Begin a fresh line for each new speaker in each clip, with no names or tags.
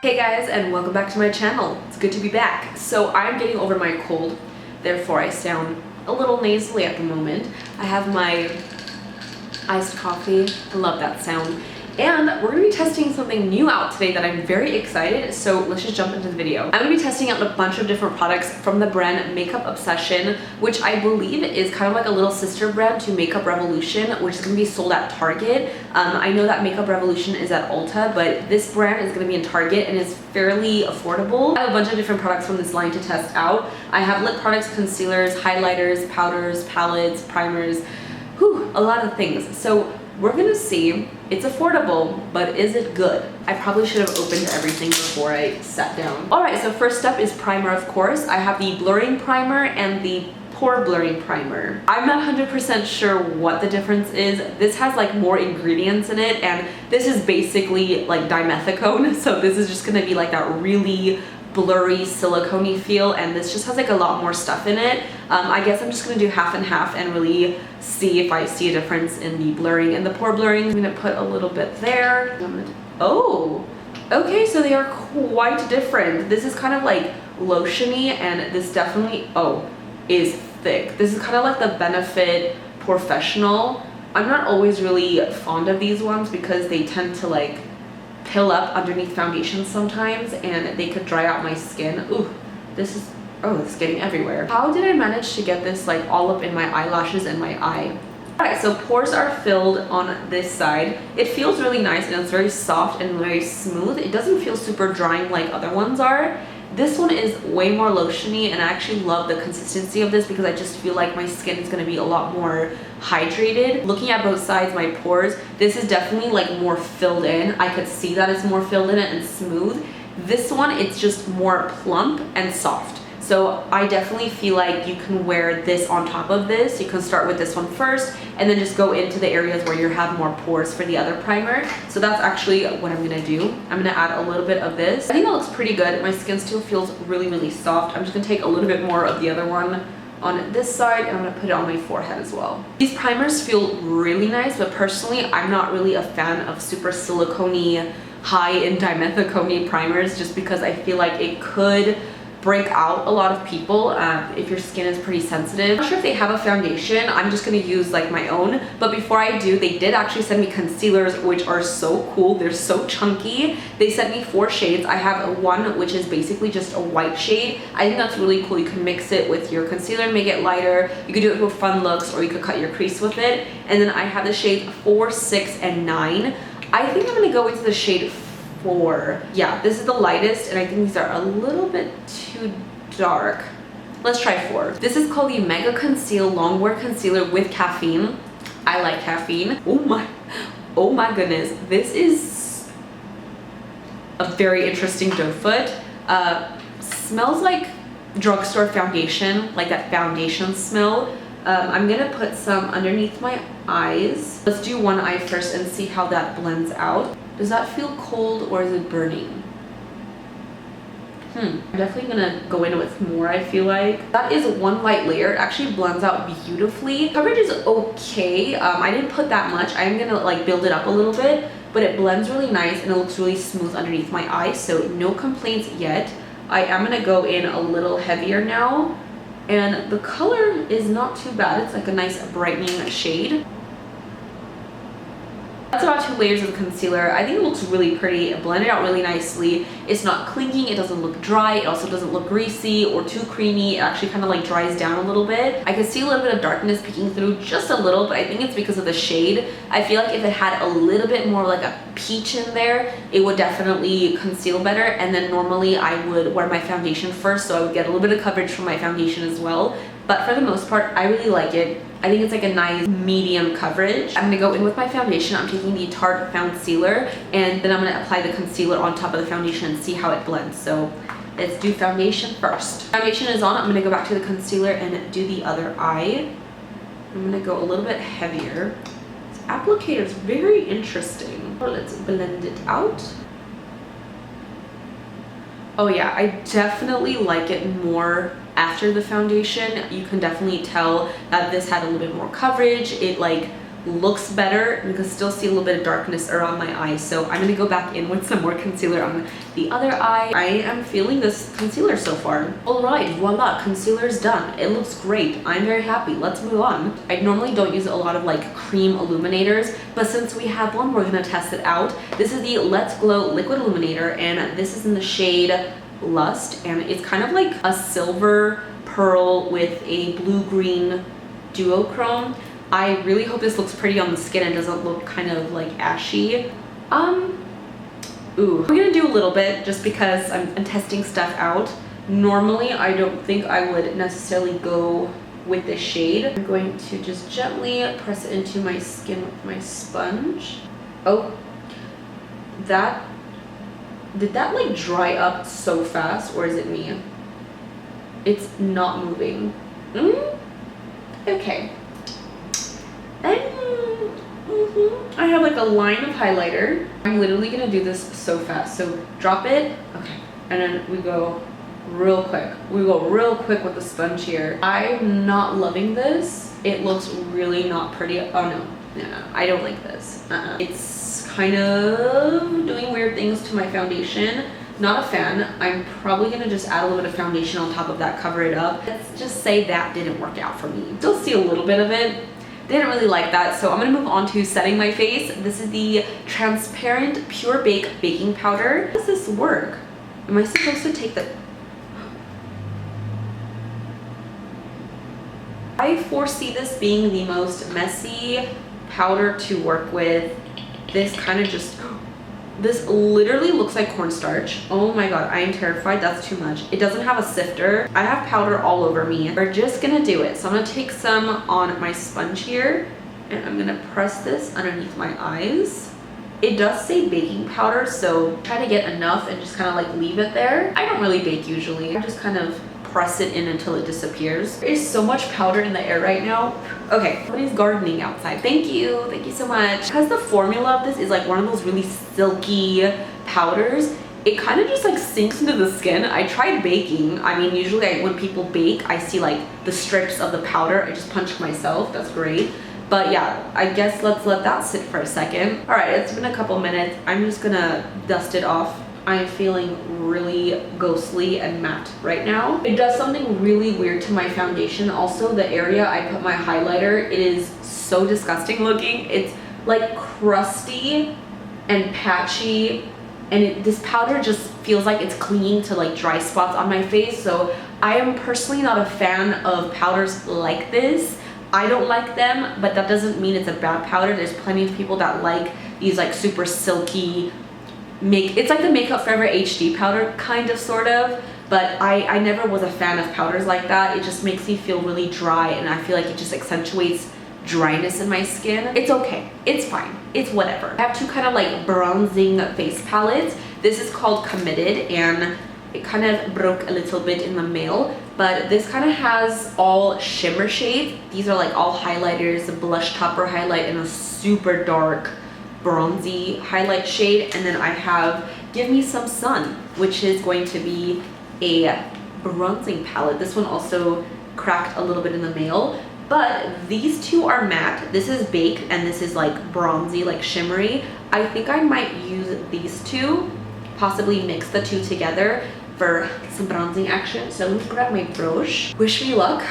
Hey guys, and welcome back to my channel. It's good to be back. So I'm getting over my cold, therefore I sound a little nasally at the moment. I have my iced coffee. I love that sound. And we're going to be testing something new out today that I'm very excited, so let's just jump into the video. I'm going to be testing out a bunch of different products from the brand Makeup Obsession, which I believe is kind of like a little sister brand to Makeup Revolution, which is going to be sold at Target. I know that Makeup Revolution is at Ulta, but this brand is going to be in Target and is fairly affordable. I have a bunch of different products from this line to test out. I have lip products, concealers, highlighters, powders, palettes, primers, a lot of things. So we're gonna see. It's affordable, but is it good? I probably should have opened everything before I sat down. Alright, so first up is primer, of course. I have the blurring primer and the pore blurring primer. I'm not 100% sure what the difference is. This has like more ingredients in it, and this is basically like dimethicone, so this is just gonna be like that really blurry silicone-y feel, and this just has like a lot more stuff in it. I guess I'm just gonna do half and half and really see if I see a difference in the blurring and the pore blurring. I'm gonna put a little bit there. Oh, okay, so they are quite different. This is kind of like lotiony, and this definitely, is thick. This is kind of like the Benefit Professional. I'm not always really fond of these ones because they tend to like pill up underneath foundations sometimes, and they could dry out my skin. Ooh, this is, it's getting everywhere. How did I manage to get this like all up in my eyelashes and my eye? Alright, so pores are filled on this side. It feels really nice and it's very soft and very smooth. It doesn't feel super drying like other ones are. This one is way more lotiony, and I actually love the consistency of this because I just feel like my skin is going to be a lot more hydrated. Looking at both sides, my pores, this is definitely like more filled in. I could see that it's more filled in and smooth. This one, it's just more plump and soft. So I definitely feel like you can wear this on top of this. You can start with this one first and then just go into the areas where you have more pores for the other primer. So that's actually what I'm gonna do. I'm gonna add a little bit of this. I think that looks pretty good. My skin still feels really, really soft. I'm just gonna take a little bit more of the other one on this side, and I'm gonna put it on my forehead as well. These primers feel really nice, but personally, I'm not really a fan of super silicone-y, high in dimethicone primers, just because I feel like it could break out a lot of people if your skin is pretty sensitive. I'm not sure if they have a foundation. I'm just gonna use like my own, but before I do, they did actually send me concealers, which are so cool. They're so chunky. They sent me 4 shades. I have one which is basically just a white shade. I think that's really cool. You can mix it with your concealer and make it lighter. You could do it for fun looks, or you could cut your crease with it. And then I have the shades 4, 6, and 9. I think I'm gonna go into the shade 4. Yeah, this is the lightest, and I think these are a little bit too dark. Let's try 4. This is called the Mega Conceal Longwear Concealer with Caffeine. I like caffeine. Oh my goodness. This is a very interesting doe foot. Smells like drugstore foundation, like that foundation smell. I'm gonna put some underneath my eyes. Let's do one eye first and see how that blends out. Does that feel cold or is it burning? I'm definitely gonna go in with more, I feel like. That is one light layer. It actually blends out beautifully. Coverage is okay. I didn't put that much. I'm gonna like build it up a little bit, but it blends really nice and it looks really smooth underneath my eye, so no complaints yet. I am gonna go in a little heavier now, and the color is not too bad. It's like a nice brightening shade. That's about 2 layers of concealer. I think it looks really pretty. It blended out really nicely. It's not clinging. It doesn't look dry. It also doesn't look greasy or too creamy. It actually kind of like dries down a little bit. I can see a little bit of darkness peeking through, just a little, but I think it's because of the shade. I feel like if it had a little bit more like a peach in there, it would definitely conceal better. And then normally I would wear my foundation first, so I would get a little bit of coverage from my foundation as well. But for the most part, I really like it. I think it's like a nice medium coverage. I'm gonna go in with my foundation. I'm taking the Tarte Foundcealer, and then I'm gonna apply the concealer on top of the foundation and see how it blends. So let's do foundation first. Foundation is on. I'm gonna go back to the concealer and do the other eye. I'm gonna go a little bit heavier. This applicator is very interesting. Let's blend it out. Oh yeah, I definitely like it more after the foundation. You can definitely tell that this had a little bit more coverage. It like looks better. You can still see a little bit of darkness around my eyes, so I'm gonna go back in with some more concealer on the other eye. I am feeling this concealer so far. All right, voila, concealer's done. It looks great. I'm very happy. Let's move on. I normally don't use a lot of like cream illuminators, but since we have one, we're gonna test it out. This is the Let's Glow Liquid Illuminator, and this is in the shade Lust, and it's kind of like a silver pearl with a blue-green duochrome. I really hope this looks pretty on the skin and doesn't look kind of like ashy. Ooh, I'm gonna do a little bit just because I'm testing stuff out. Normally, I don't think I would necessarily go with this shade. I'm going to just gently press it into my skin with my sponge. Oh, did that like dry up so fast, or is it me? It's not moving. Okay. I have like a line of highlighter. I'm literally gonna do this so fast. So drop it, okay, and then we go real quick. We go real quick with the sponge here. I'm not loving this. It looks really not pretty. Oh no, I don't like this. It's kind of doing weird things to my foundation. Not a fan. I'm probably gonna just add a little bit of foundation on top of that, cover it up. Let's just say that didn't work out for me. Still see a little bit of it. Didn't really like that, so I'm gonna move on to setting my face. This is the transparent Pure Bake baking powder. How does this work? Am I supposed to take the... I foresee this being the most messy powder to work with. This kind of just... This literally looks like cornstarch. Oh my god, I am terrified. That's too much. It doesn't have a sifter. I have powder all over me. We're just gonna do it. So I'm gonna take some on my sponge here, and I'm gonna press this underneath my eyes. It does say baking powder, so try to get enough and just kind of like leave it there. I don't really bake usually. I just kind of press it in until it disappears. There is so much powder in the air right now. Okay, somebody's gardening outside. Thank you so much. Because the formula of this is like one of those really silky powders, it kind of just like sinks into the skin. I tried baking. I mean, usually when people bake, I see like the strips of the powder. I just punch myself. That's great. But yeah, I guess let's let that sit for a second. All right, it's been a couple minutes. I'm just gonna dust it off. I'm feeling really ghostly and matte right now. It does something really weird to my foundation. Also, the area I put my highlighter, it is so disgusting looking. It's like crusty and patchy, and this powder just feels like it's clinging to like dry spots on my face. So I am personally not a fan of powders like this. I don't like them, but that doesn't mean it's a bad powder. There's plenty of people that like these like super silky, it's like the Makeup Forever HD powder, kind of, sort of, but I never was a fan of powders like that. It just makes me feel really dry, and I feel like it just accentuates dryness in my skin. It's okay, it's fine, it's whatever. I have two kind of like bronzing face palettes. This is called Committed, and it kind of broke a little bit in the mail, but this kind of has all shimmer shades. These are like all highlighters, a blush topper highlight, and a super dark bronzy highlight shade. And then I have Give Me Some Sun, which is going to be a bronzing palette. This one also cracked a little bit in the mail, but these two are matte. This is baked and this is like bronzy, like shimmery. I think I might use these two, possibly mix the two together for some bronzing action. So let me grab my brush. Wish me luck.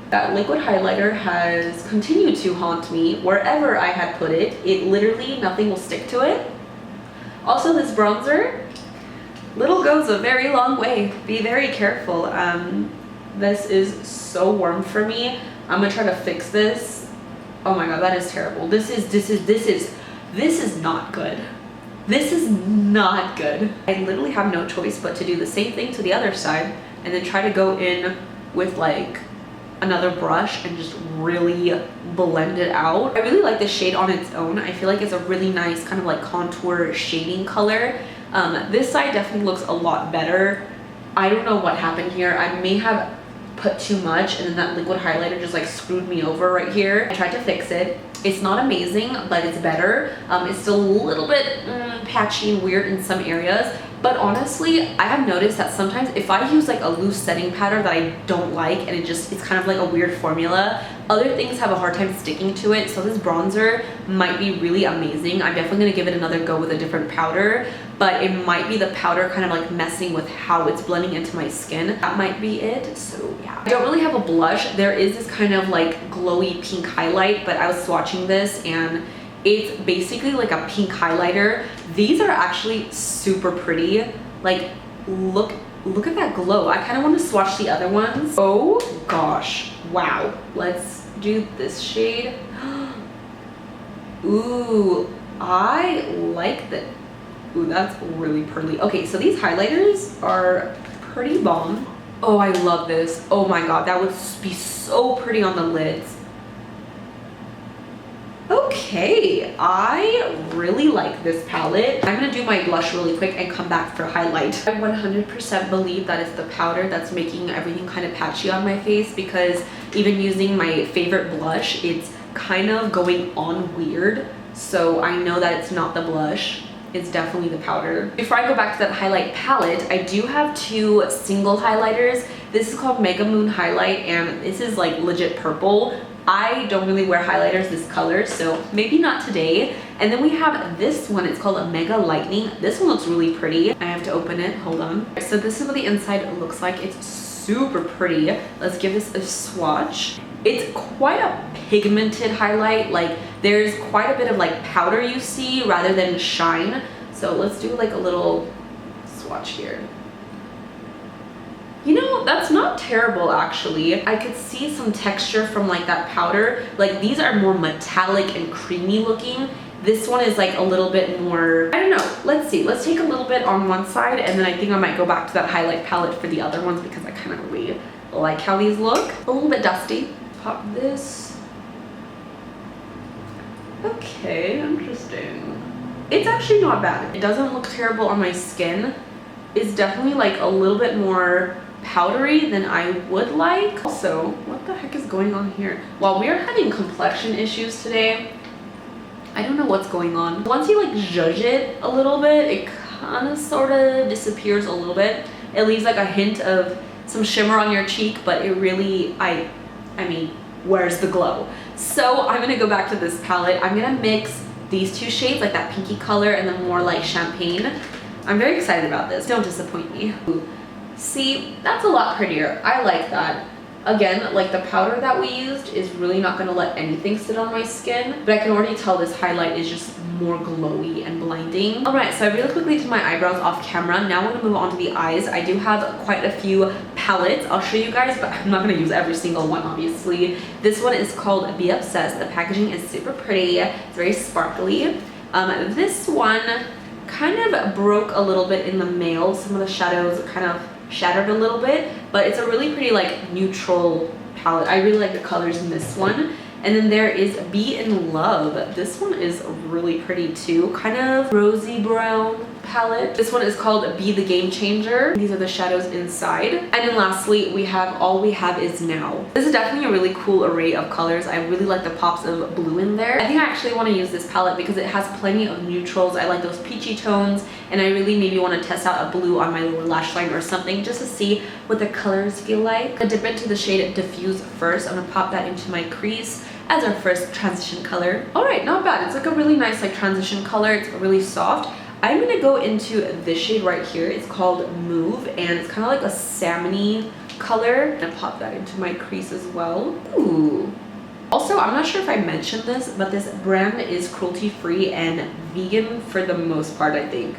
That liquid highlighter has continued to haunt me wherever I had put it. It literally, nothing will stick to it. Also, this bronzer, little goes a very long way. Be very careful. This is so warm for me. I'm gonna try to fix this. Oh my god, that is terrible. This is not good. This is not good. I literally have no choice but to do the same thing to the other side and then try to go in with like another brush and just really blend it out. I really like this shade on its own. I feel like it's a really nice kind of like contour shading color. This side definitely looks a lot better. I don't know what happened here. I may have put too much and then that liquid highlighter just like screwed me over right here. I tried to fix it. It's not amazing, but it's better. It's still a little bit patchy and weird in some areas, But honestly, I have noticed that sometimes if I use like a loose setting powder that I don't like and it's kind of like a weird formula, other things have a hard time sticking to it. So this bronzer might be really amazing. I'm definitely gonna give it another go with a different powder, but it might be the powder kind of like messing with how it's blending into my skin. That might be it. So yeah, I don't really have a blush. There is this kind of like glowy pink highlight, but I was swatching this and it's basically like a pink highlighter. These are actually super pretty. Like, look at that glow. I kind of want to swatch the other ones. Oh gosh, wow. Let's do this shade. Ooh, I like that. Ooh, that's really pearly. Okay, so these highlighters are pretty bomb. Oh, I love this. Oh my god, that would be so pretty on the lids. Okay, I really like this palette. I'm gonna do my blush really quick and come back for highlight. I 100% believe that it's the powder that's making everything kind of patchy on my face, because even using my favorite blush, it's kind of going on weird. So I know that it's not the blush. It's definitely the powder. Before I go back to that highlight palette, I do have two single highlighters. This is called Mega Moon Highlight, and this is like legit purple. I don't really wear highlighters this color, so maybe not today. And then we have this one, it's called a Mega Lightning. This one looks really pretty. I have to open it, hold on. So this is what the inside looks like. It's super pretty. Let's give this a swatch. It's quite a pigmented highlight. Like, there's quite a bit of like powder you see rather than shine. So let's do like a little swatch here. You know, that's not terrible actually. I could see some texture from like that powder. Like, these are more metallic and creamy looking. This one is like a little bit more, I don't know. Let's see, let's take a little bit on one side, and then I think I might go back to that highlight palette for the other ones because I kind of really like how these look. A little bit dusty. Pop this. Okay, interesting. It's actually not bad. It doesn't look terrible on my skin. It's definitely like a little bit more powdery than I would like. Also, what the heck is going on here? While we are having complexion issues today, I don't know what's going on. Once you like zhuzh it a little bit, it kind of sort of disappears a little bit. It leaves like a hint of some shimmer on your cheek, but it really, I mean, where's the glow? So I'm gonna go back to this palette. I'm gonna mix these two shades, like that pinky color and then more like champagne. I'm very excited about this. Don't disappoint me. Ooh. See, that's a lot prettier. I like that. Again, like the powder that we used is really not gonna let anything sit on my skin, but I can already tell this highlight is just more glowy and blinding. All right, so I really quickly did my eyebrows off camera. Now I'm gonna move on to the eyes. I do have quite a few palettes. I'll show you guys, but I'm not gonna use every single one, obviously. This one is called Be Obsessed. The packaging is super pretty. It's very sparkly. This one kind of broke a little bit in the mail. Some of the shadows kind of shattered a little bit, but it's a really pretty like neutral palette. I really like the colors in this one. And then there is Be in Love. This one is really pretty too, kind of rosy brown palette. This one is called Be the Game Changer. These are the shadows inside. And then lastly, we have All We Have Is Now. This is definitely a really cool array of colors. I really like the pops of blue in there. I think I actually want to use this palette because it has plenty of neutrals. I like those peachy tones, and I really maybe want to test out a blue on my lower lash line or something just to see what the colors feel like. I dip into the shade Diffuse first. I'm gonna pop that into my crease as our first transition color. All right, not bad. It's like a really nice like transition color. It's really soft. I'm gonna go into this shade right here. It's called Move, and it's kind of like a salmon-y color. I'm gonna pop that into my crease as well. Ooh. Also, I'm not sure if I mentioned this, but this brand is cruelty-free and vegan for the most part, I think.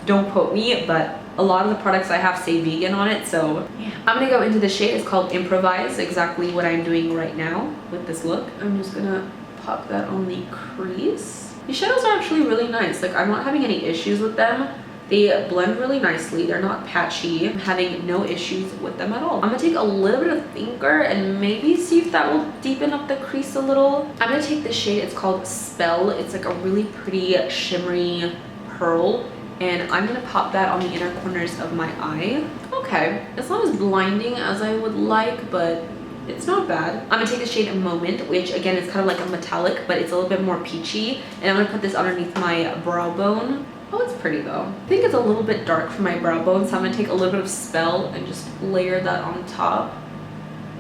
Don't quote me, but a lot of the products I have say vegan on it, so yeah. I'm gonna go into the shade. It's called Improvise, exactly what I'm doing right now with this look. I'm just gonna pop that on the crease. These shadows are actually really nice. Like, I'm not having any issues with them. They blend really nicely. They're not patchy. I'm having no issues with them at all. I'm gonna take a little bit of thinker and maybe see if that will deepen up the crease a little. I'm gonna take this shade. It's called Spell. It's like a really pretty shimmery pearl, and I'm gonna pop that on the inner corners of my eye. Okay, it's not as blinding as I would like, but it's not bad. I'm gonna take the shade Moment, which again is kind of like a metallic, but it's a little bit more peachy, and I'm gonna put this underneath my brow bone. Oh, it's pretty though. I think it's a little bit dark for my brow bone, so I'm gonna take a little bit of Spell and just layer that on top.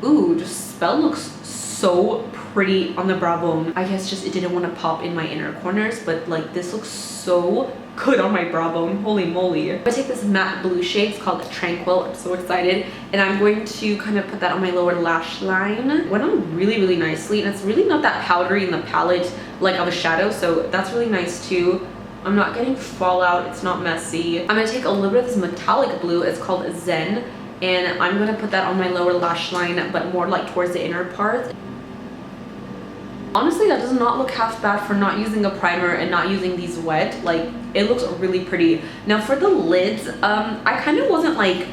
Ooh, just Spell looks so pretty on the brow bone. I guess just it didn't want to pop in my inner corners, but like this looks so good on my brow bone. Holy moly. I'm gonna take this matte blue shade. It's called Tranquil. I'm so excited. And I'm going to kind of put that on my lower lash line. It went on really, really nicely. And it's really not that powdery in the palette like of a shadow. So that's really nice too. I'm not getting fallout. It's not messy. I'm gonna take a little bit of this metallic blue. It's called Zen. And I'm gonna put that on my lower lash line, but more like towards the inner part. Honestly, that does not look half bad for not using a primer and not using these wet. Like, it looks really pretty. Now for the lids, I kind of wasn't like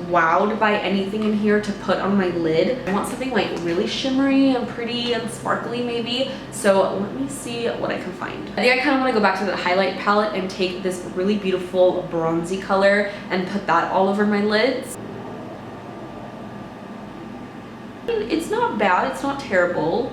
wowed by anything in here to put on my lid. I want something like really shimmery and pretty and sparkly maybe. So let me see what I can find. I think I kind of want to go back to the highlight palette and take this really beautiful bronzy color and put that all over my lids. It's not bad, it's not terrible.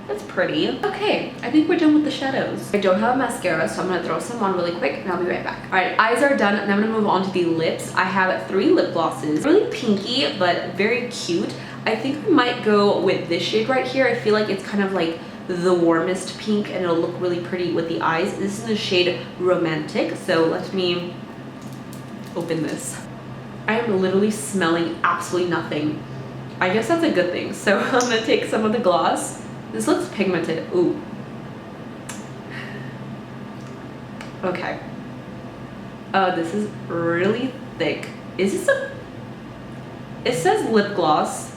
That's pretty. Okay, I think we're done with the shadows. I don't have a mascara, so I'm gonna throw some on really quick and I'll be right back. All right, eyes are done, and I'm gonna move on to the lips. I have 3 lip glosses. Really pinky, but very cute. I think I might go with this shade right here. I feel like it's kind of like the warmest pink and it'll look really pretty with the eyes. This is the shade Romantic, so let me open this. I am literally smelling absolutely nothing. I guess that's a good thing. So I'm gonna take some of the gloss. This looks pigmented. Ooh. Okay. This is really thick. Is this a... It says lip gloss.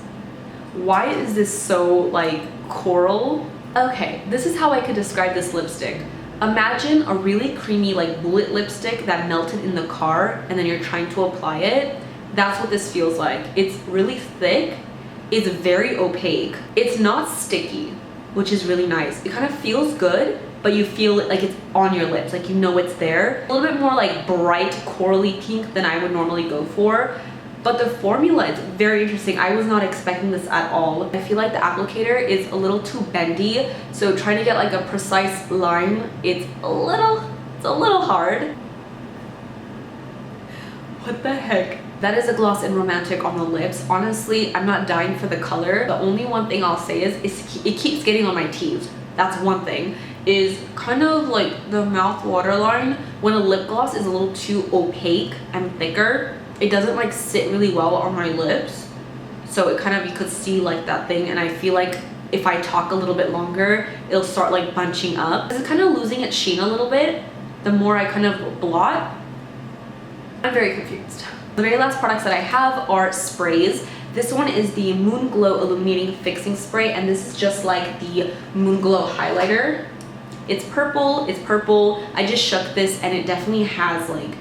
Why is this so like coral? Okay, this is how I could describe this lipstick. Imagine a really creamy like bullet lipstick that melted in the car and then you're trying to apply it. That's what this feels like. It's really thick. It's very opaque. It's not sticky, which is really nice. It kind of feels good, but you feel like it's on your lips, like you know it's there. A little bit more like bright corally pink than I would normally go for, but the formula is very interesting. I was not expecting this at all. I feel like the applicator is a little too bendy, so trying to get like a precise line, it's a little hard. What the heck? That is a gloss in Romantic on the lips. Honestly, I'm not dying for the color. The only one thing I'll say is it keeps getting on my teeth. That's one thing. Is kind of like the mouth waterline. When a lip gloss is a little too opaque and thicker, it doesn't like sit really well on my lips. So it kind of, you could see like that thing, and I feel like if I talk a little bit longer, it'll start like bunching up. It's kind of losing its sheen a little bit the more I kind of blot. I'm very confused. The very last products that I have are sprays. This one is the Moon Glow Illuminating Fixing Spray, and this is just like the Moon Glow highlighter. It's purple, I just shook this and it definitely has like,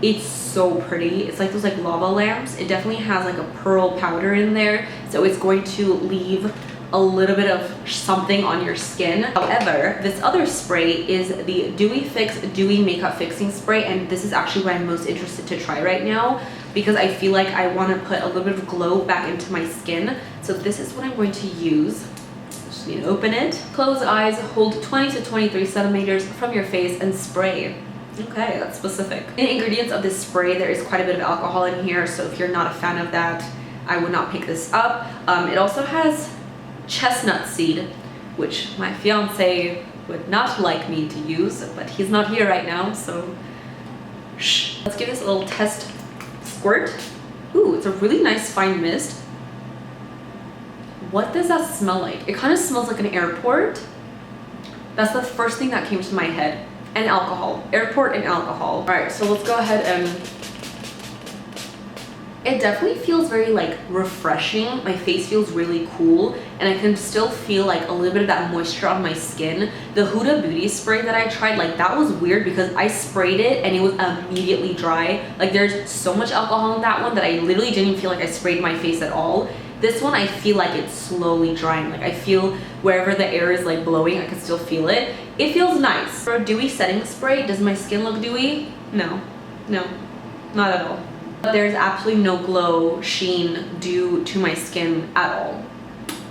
it's so pretty. It's like those like lava lamps. It definitely has like a pearl powder in there, so it's going to leave a little bit of something on your skin. However, this other spray is the Dewy Fix Dewy Makeup Fixing Spray, and this is actually what I'm most interested to try right now because I feel like I want to put a little bit of glow back into my skin. So this is what I'm going to use. Just need to open it. Close eyes, hold 20 to 23 centimeters from your face and spray. Okay, that's specific. In the ingredients of this spray, there is quite a bit of alcohol in here, so if you're not a fan of that, I would not pick this up. It also has chestnut seed, which my fiance would not like me to use, but he's not here right now, so shh. Let's give this a little test squirt. Ooh, it's a really nice fine mist. What does that smell like? It kind of smells like an airport. That's the first thing that came to my head. And alcohol. Airport and alcohol. All right, so let's go ahead and... It definitely feels very like refreshing. My face feels really cool, and I can still feel like a little bit of that moisture on my skin. The Huda Beauty spray that I tried, like that was weird because I sprayed it and it was immediately dry. Like there's so much alcohol in that one that I literally didn't feel like I sprayed my face at all. This one I feel like it's slowly drying. Like I feel wherever the air is like blowing, I can still feel it. It feels nice. For a dewy setting spray, does my skin look dewy? No, not at all. But there's absolutely no glow sheen due to my skin at all.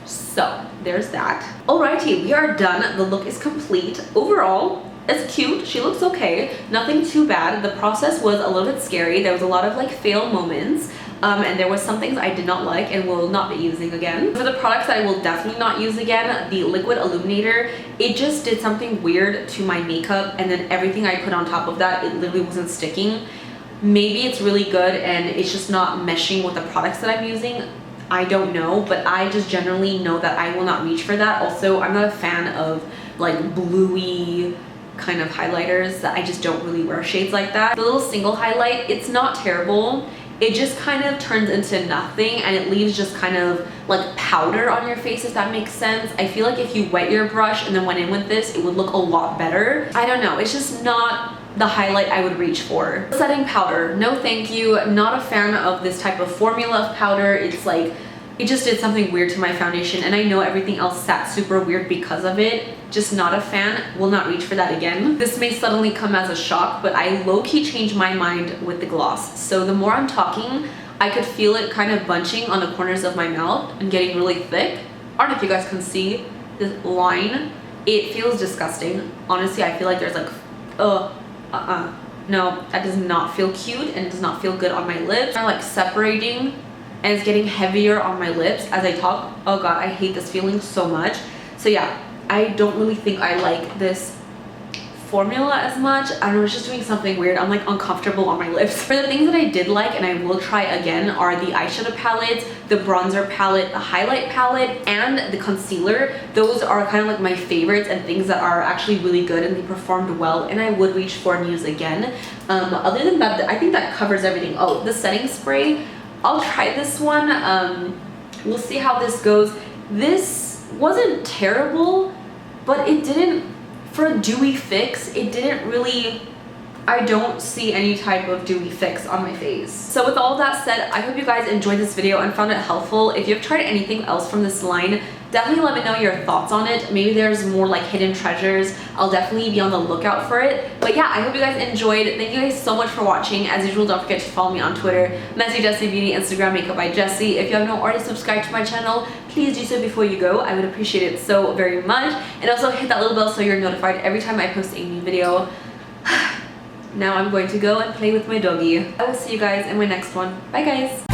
So there's that. Alrighty, we are done. The look is complete. Overall, it's cute. She looks okay. Nothing too bad. The process was a little bit scary. There was a lot of like fail moments. And there was some things I did not like and will not be using again. For the products that I will definitely not use again, the liquid illuminator, it just did something weird to my makeup, and then everything I put on top of that, it literally wasn't sticking. Maybe it's really good and it's just not meshing with the products that I'm using. I don't know, but I just generally know that I will not reach for that. Also, I'm not a fan of like bluey kind of highlighters. I just don't really wear shades like that. The little single highlight, it's not terrible. It just kind of turns into nothing and it leaves just kind of like powder on your face, if that makes sense. I feel like if you wet your brush and then went in with this, it would look a lot better. I don't know, it's just not the highlight I would reach for. Setting powder, no thank you. Not a fan of this type of formula of powder. It's like, it just did something weird to my foundation, and I know everything else sat super weird because of it. Just not a fan, will not reach for that again. This may suddenly come as a shock, but I low-key changed my mind with the gloss. So the more I'm talking, I could feel it kind of bunching on the corners of my mouth and getting really thick. I don't know if you guys can see this line. It feels disgusting. Honestly, I feel like there's like, no, that does not feel cute and it does not feel good on my lips. I'm like separating and it's getting heavier on my lips as I talk. Oh god, I hate this feeling so much. So yeah, I don't really think I like this formula as much. I don't know, it's just doing something weird. I'm like uncomfortable on my lips. For the things that I did like and I will try again are the eyeshadow palettes, the bronzer palette, the highlight palette, and the concealer. Those are kind of like my favorites and things that are actually really good and they performed well and I would reach for and use again. Other than that, I think that covers everything. Oh, the setting spray, I'll try this one. We'll see how this goes. This wasn't terrible, but it didn't, for a dewy fix, it didn't really, I don't see any type of dewy fix on my face. So with all that said, I hope you guys enjoyed this video and found it helpful. If you've tried anything else from this line, definitely let me know your thoughts on it. Maybe there's more like hidden treasures. I'll definitely be on the lookout for it. But yeah, I hope you guys enjoyed. Thank you guys so much for watching. As usual, don't forget to follow me on Twitter, mesijesibeauty, Instagram, Makeup by Jesi. If you have not already subscribed to my channel, please do so before you go. I would appreciate it so very much. And also hit that little bell so you're notified every time I post a new video. Now I'm going to go and play with my doggy. I will see you guys in my next one. Bye guys!